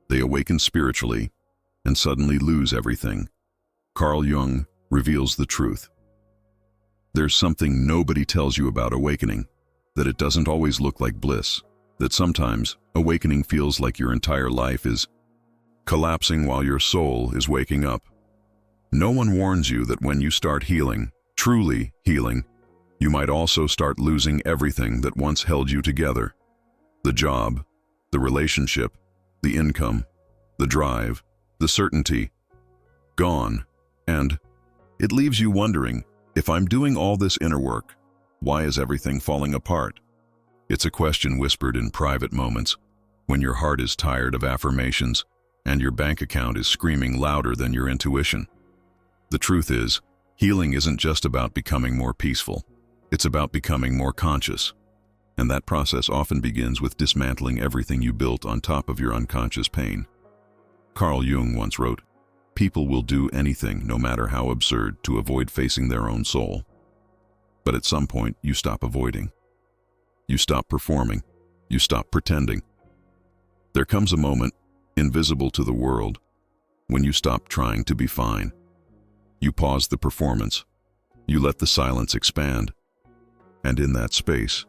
They awaken spiritually and suddenly lose everything. Carl Jung reveals the truth. There's something nobody tells you about awakening, that it doesn't always look like bliss, that sometimes awakening feels like your entire life is collapsing while your soul is waking up. No one warns you that when you start healing, truly healing, you might also start losing everything that once held you together. The job, the relationship, the income, the drive, the certainty, gone. And it leaves you wondering, if I'm doing all this inner work, why is everything falling apart? It's a question whispered in private moments, when your heart is tired of affirmations and your bank account is screaming louder than your intuition. The truth is, healing isn't just about becoming more peaceful. It's about becoming more conscious. And that process often begins with dismantling everything you built on top of your unconscious pain. Carl Jung once wrote, "People will do anything, no matter how absurd, to avoid facing their own soul. But at some point, you stop avoiding. You stop performing. You stop pretending. There comes a moment, invisible to the world, when you stop trying to be fine. You pause the performance. You let the silence expand. And in that space,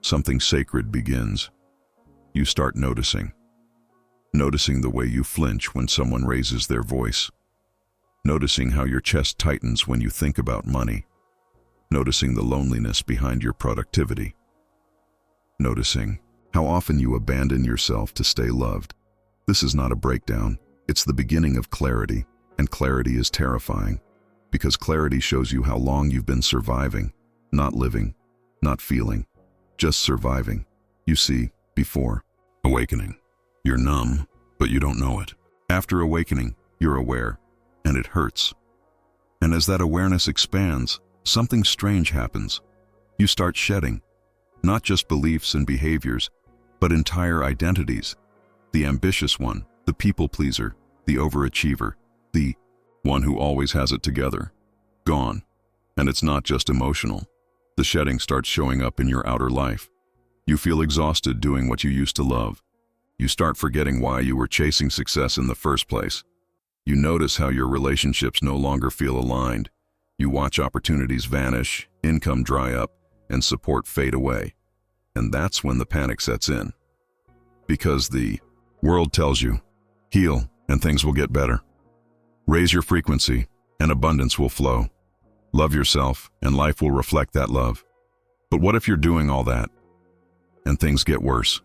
something sacred begins. You start noticing. Noticing the way you flinch when someone raises their voice. Noticing how your chest tightens when you think about money. Noticing the loneliness behind your productivity. Noticing how often you abandon yourself to stay loved. This is not a breakdown. It's the beginning of clarity, and clarity is terrifying, because clarity shows you how long you've been surviving, not living, not feeling, just surviving. You see, before awakening, you're numb, but you don't know it. After awakening, you're aware, and it hurts. And as that awareness expands, something strange happens. You start shedding, not just beliefs and behaviors, but entire identities. The ambitious one, the people pleaser, the overachiever, the one who always has it together. Gone. And it's not just emotional. The shedding starts showing up in your outer life. You feel exhausted doing what you used to love. You start forgetting why you were chasing success in the first place. You notice how your relationships no longer feel aligned. You watch opportunities vanish, income dry up, and support fade away. And that's when the panic sets in. Because the world tells you, heal and things will get better. Raise your frequency and abundance will flow. Love yourself and life will reflect that love. But what if you're doing all that and things get worse?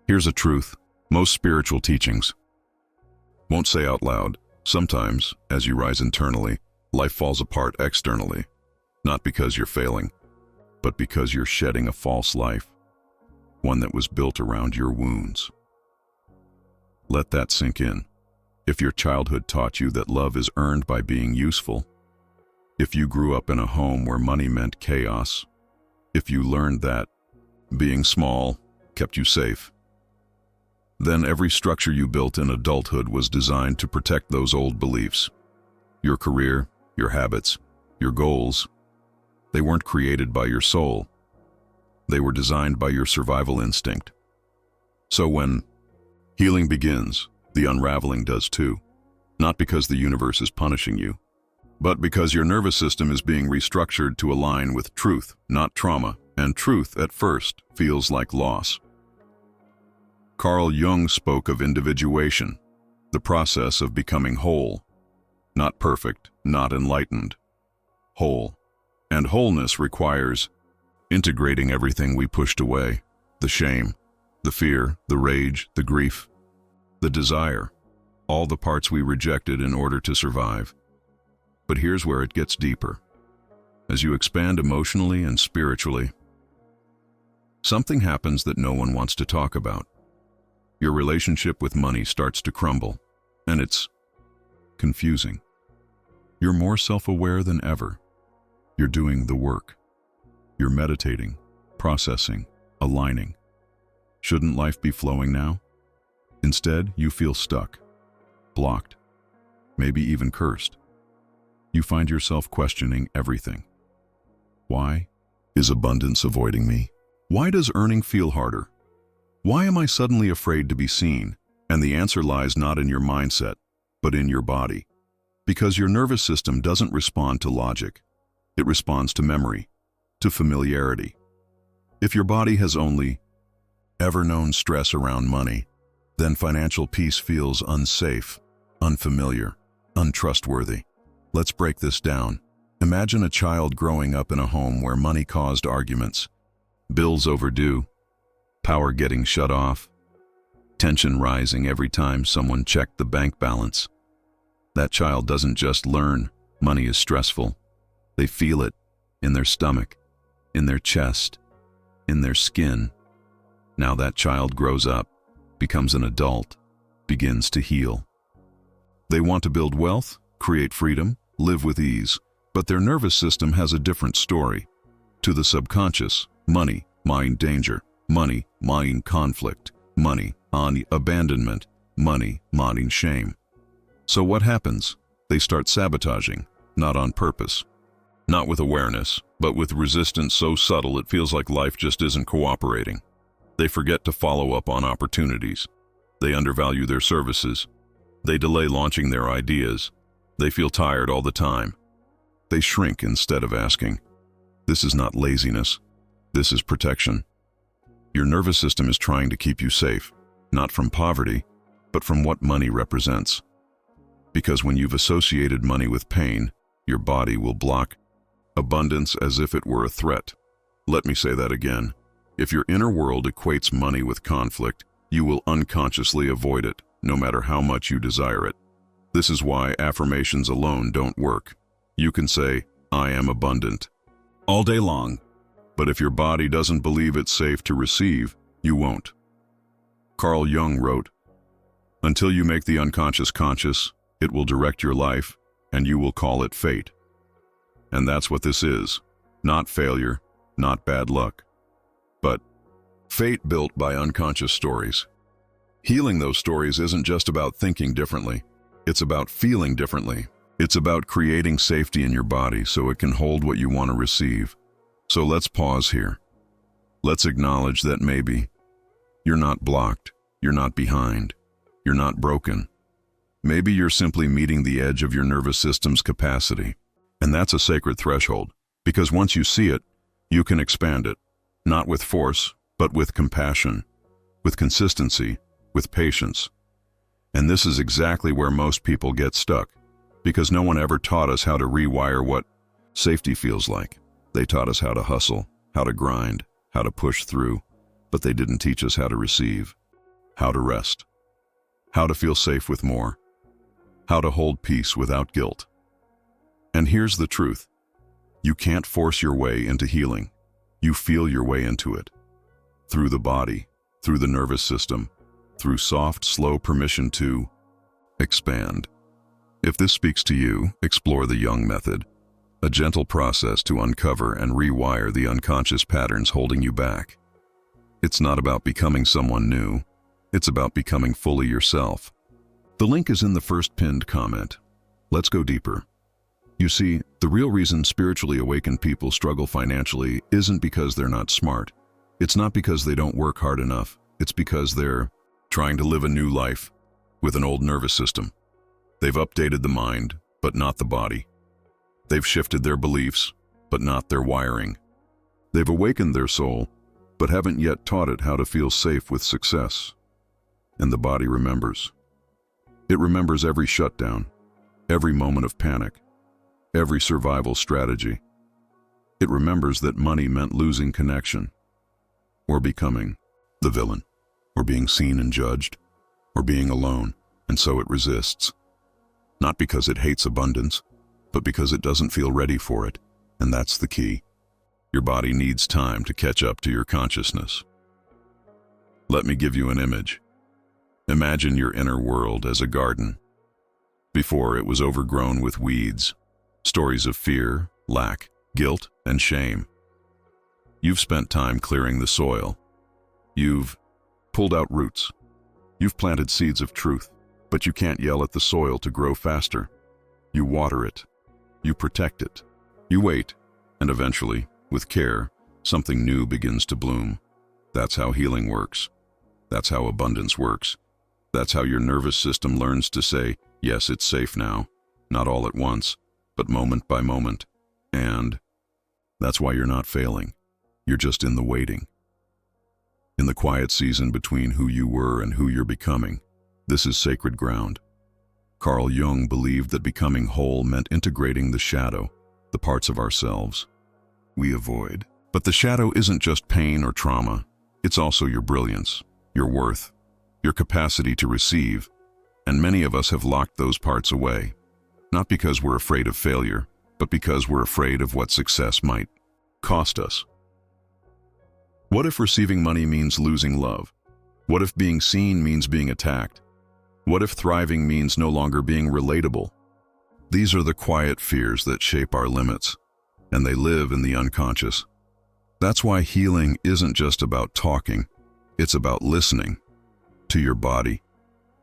Here's a truth most spiritual teachings won't say out loud. Sometimes, as you rise internally, life falls apart externally. Not because you're failing, but because you're shedding a false life, one that was built around your wounds. Let that sink in. If your childhood taught you that love is earned by being useful, if you grew up in a home where money meant chaos, if you learned that being small kept you safe, then every structure you built in adulthood was designed to protect those old beliefs. Your career, your habits, your goals, they weren't created by your soul. They were designed by your survival instinct. So when healing begins, the unraveling does too. Not because the universe is punishing you, but because your nervous system is being restructured to align with truth, not trauma, and truth at first feels like loss. Carl Jung spoke of individuation, the process of becoming whole. Not perfect, not enlightened. Whole. And wholeness requires integrating everything we pushed away, the shame, the fear, the rage, the grief, the desire, all the parts we rejected in order to survive. But here's where it gets deeper. As you expand emotionally and spiritually, something happens that no one wants to talk about. Your relationship with money starts to crumble, and it's confusing. You're more self-aware than ever. You're doing the work. You're meditating, processing, aligning. Shouldn't life be flowing now? Instead, you feel stuck, blocked, maybe even cursed. You find yourself questioning everything. Why is abundance avoiding me? Why does earning feel harder? Why am I suddenly afraid to be seen? And the answer lies not in your mindset, but in your body. Because your nervous system doesn't respond to logic. It responds to memory, to familiarity. If your body has only ever known stress around money, then financial peace feels unsafe, unfamiliar, untrustworthy. Let's break this down. Imagine a child growing up in a home where money caused arguments, bills overdue, power getting shut off, tension rising every time someone checked the bank balance. That child doesn't just learn money is stressful. They feel it in their stomach, in their chest, in their skin. Now that child grows up, becomes an adult, begins to heal. They want to build wealth, create freedom, live with ease, but their nervous system has a different story. To the subconscious, money, mind danger, money, mind conflict, money, on abandonment, money, mind shame. So what happens? They start sabotaging, not on purpose. Not with awareness, but with resistance so subtle it feels like life just isn't cooperating. They forget to follow up on opportunities. They undervalue their services. They delay launching their ideas. They feel tired all the time. They shrink instead of asking. This is not laziness. This is protection. Your nervous system is trying to keep you safe, not from poverty, but from what money represents. Because when you've associated money with pain, your body will block abundance as if it were a threat. Let me say that again. If your inner world equates money with conflict, you will unconsciously avoid it, no matter how much you desire it. This is why affirmations alone don't work. You can say, I am abundant, all day long, but if your body doesn't believe it's safe to receive, you won't. Carl Jung wrote, until you make the unconscious conscious, it will direct your life, and you will call it fate. And that's what this is. Not failure, not bad luck, but fate built by unconscious stories. Healing those stories isn't just about thinking differently. It's about feeling differently. It's about creating safety in your body so it can hold what you want to receive. So let's pause here. Let's acknowledge that maybe you're not blocked, you're not behind, you're not broken. Maybe you're simply meeting the edge of your nervous system's capacity. And that's a sacred threshold, because once you see it, you can expand it, not with force, but with compassion, with consistency, with patience. And this is exactly where most people get stuck, because no one ever taught us how to rewire what safety feels like. They taught us how to hustle, how to grind, how to push through, but they didn't teach us how to receive, how to rest, how to feel safe with more, how to hold peace without guilt. And here's the truth. You can't force your way into healing. You feel your way into it. Through the body, through the nervous system, through soft, slow permission to expand. If this speaks to you, explore the Jung method, a gentle process to uncover and rewire the unconscious patterns holding you back. It's not about becoming someone new. It's about becoming fully yourself. The link is in the first pinned comment. Let's go deeper. You see, the real reason spiritually awakened people struggle financially isn't because they're not smart. It's not because they don't work hard enough. It's because they're trying to live a new life with an old nervous system. They've updated the mind, but not the body. They've shifted their beliefs, but not their wiring. They've awakened their soul, but haven't yet taught it how to feel safe with success. And the body remembers. It remembers every shutdown, every moment of panic, every survival strategy. It remembers that money meant losing connection, or becoming the villain, or being seen and judged, or being alone, and so it resists. Not because it hates abundance, but because it doesn't feel ready for it, and that's the key. Your body needs time to catch up to your consciousness. Let me give you an image. Imagine your inner world as a garden. Before, it was overgrown with weeds, stories of fear, lack, guilt, and shame. You've spent time clearing the soil. You've pulled out roots. You've planted seeds of truth, but you can't yell at the soil to grow faster. You water it. You protect it. You wait, and eventually, with care, something new begins to bloom. That's how healing works. That's how abundance works. That's how your nervous system learns to say, yes, it's safe now, not all at once, but moment by moment. And that's why you're not failing. You're just in the waiting. In the quiet season between who you were and who you're becoming. This is sacred ground. Carl Jung believed that becoming whole meant integrating the shadow, the parts of ourselves we avoid. But the shadow isn't just pain or trauma. It's also your brilliance, your worth, your capacity to receive. And many of us have locked those parts away. Not because we're afraid of failure, but because we're afraid of what success might cost us. What if receiving money means losing love? What if being seen means being attacked? What if thriving means no longer being relatable? These are the quiet fears that shape our limits, and they live in the unconscious. That's why healing isn't just about talking. It's about listening to your body,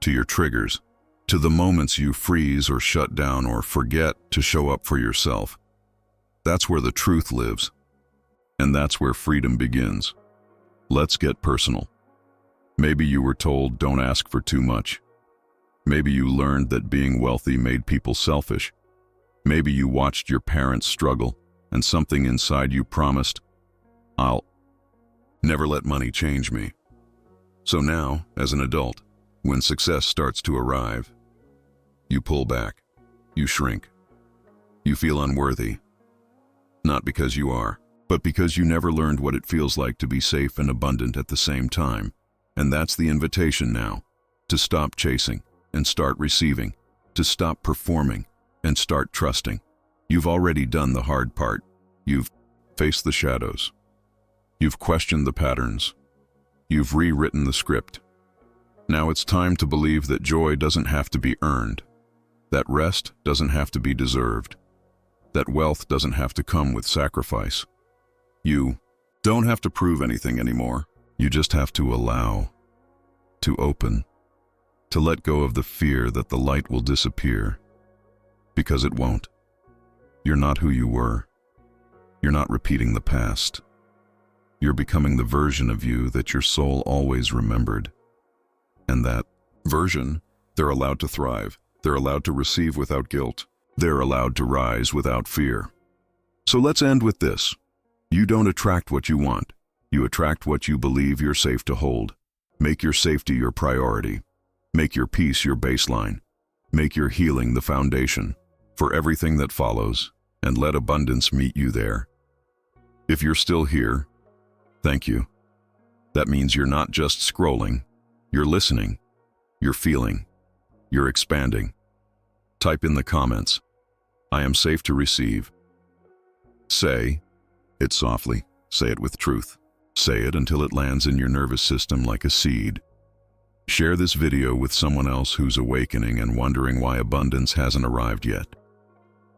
to your triggers, to the moments you freeze or shut down or forget to show up for yourself. That's where the truth lives, and that's where freedom begins. Let's get personal. Maybe you were told, don't ask for too much. Maybe you learned that being wealthy made people selfish. Maybe you watched your parents struggle, and something inside you promised, I'll never let money change me. So now, as an adult, when success starts to arrive, you pull back, you shrink, you feel unworthy. Not because you are, but because you never learned what it feels like to be safe and abundant at the same time. And that's the invitation now, to stop chasing and start receiving, to stop performing and start trusting. You've already done the hard part. You've faced the shadows. You've questioned the patterns. You've rewritten the script. Now it's time to believe that joy doesn't have to be earned, that rest doesn't have to be deserved, that wealth doesn't have to come with sacrifice. You don't have to prove anything anymore. You just have to allow, to open, to let go of the fear that the light will disappear, because it won't. You're not who you were. You're not repeating the past. You're becoming the version of you that your soul always remembered. And that version, they're allowed to thrive. They're allowed to receive without guilt. They're allowed to rise without fear. So let's end with this. You don't attract what you want. You attract what you believe you're safe to hold. Make your safety your priority. Make your peace your baseline. Make your healing the foundation for everything that follows, and let abundance meet you there. If you're still here, thank you. That means you're not just scrolling. You're listening. You're feeling. You're expanding. Type in the comments, I am safe to receive. Say it softly. Say it with truth. Say it until it lands in your nervous system like a seed. Share this video with someone else who's awakening and wondering why abundance hasn't arrived yet.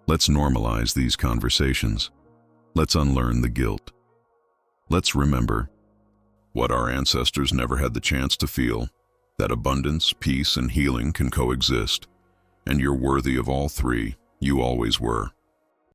Let's normalize these conversations. Let's unlearn the guilt. Let's remember what our ancestors never had the chance to feel, that abundance, peace, and healing can coexist. And you're worthy of all three. You always were.